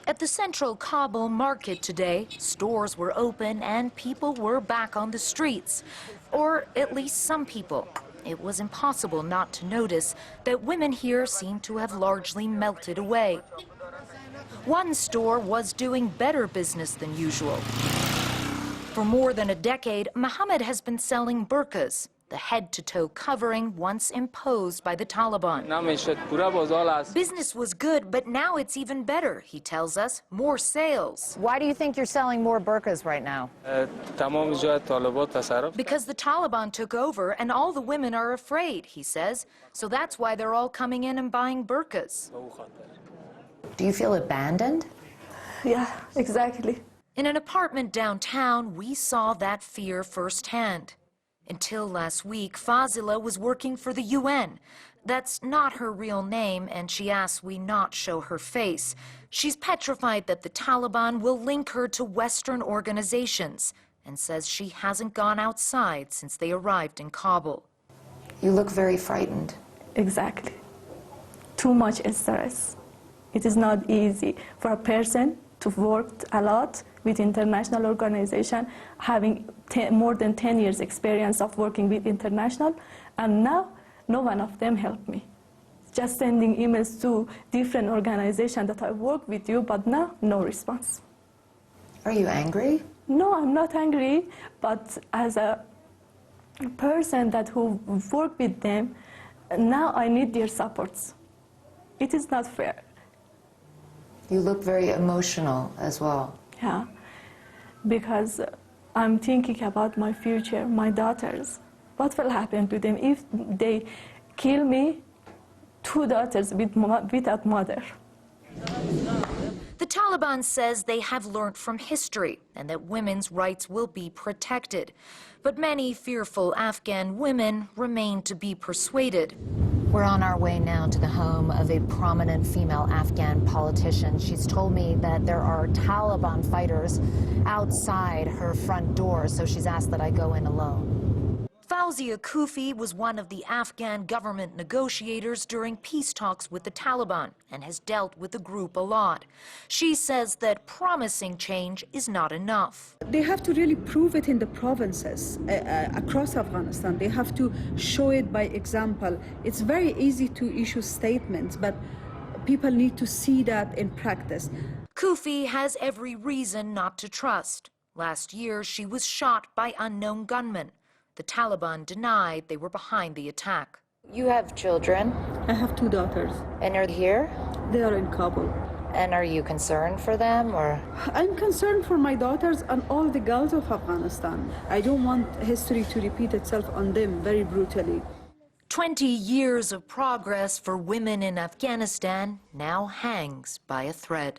At the central Kabul market today, stores were open and people were back on the streets. Or at least some people. It was impossible not to notice that women here seemed to have largely melted away. One store was doing better business than usual. For more than a decade, Mohammed has been selling burqas, the head-to-toe covering once imposed by the Taliban. Business was good, but now it's even better, he tells us. More sales. Why do you think you're selling more burqas right now? Because the Taliban took over and all the women are afraid, he says. So that's why they're all coming in and buying burqas. Do you feel abandoned? Yeah, exactly. In an apartment downtown, we saw that fear firsthand. Until last week, Fazila was working for the UN. That's not her real name, and she asks we not show her face. She's petrified that the Taliban will link her to Western organizations and says she hasn't gone outside since they arrived in Kabul. You look very frightened. Exactly. Too much stress. It is not easy for a person to work a lot with international organization, having more than 10 years experience of working with international, and now no one of them helped me. Just sending emails to different organizations that I work with you, but now no response. Are you angry? No, I'm not angry, but as a person who work with them, now I need their supports. It is not fair. You look very emotional as well. Yeah, because I'm thinking about my future, my daughters. What will happen to them if they kill me, 2 daughters without mother? The Taliban says they have learned from history and that women's rights will be protected. But many fearful Afghan women remain to be persuaded. We're on our way now to the home of a prominent female Afghan politician. She's told me that there are Taliban fighters outside her front door, so she's asked that I go in alone. Fawzia Kufi was one of the Afghan government negotiators during peace talks with the Taliban and has dealt with the group a lot. She says that promising change is not enough. They have to really prove it in the provinces across Afghanistan. They have to show it by example. It's very easy to issue statements, but people need to see that in practice. Kufi has every reason not to trust. Last year, she was shot by unknown gunmen. The Taliban denied they were behind the attack. You have children? I have 2 daughters. And are here? They are in Kabul. And are you concerned for them, or? I'm concerned for my daughters and all the girls of Afghanistan. I don't want history to repeat itself on them very brutally. 20 years of progress for women in Afghanistan now hangs by a thread.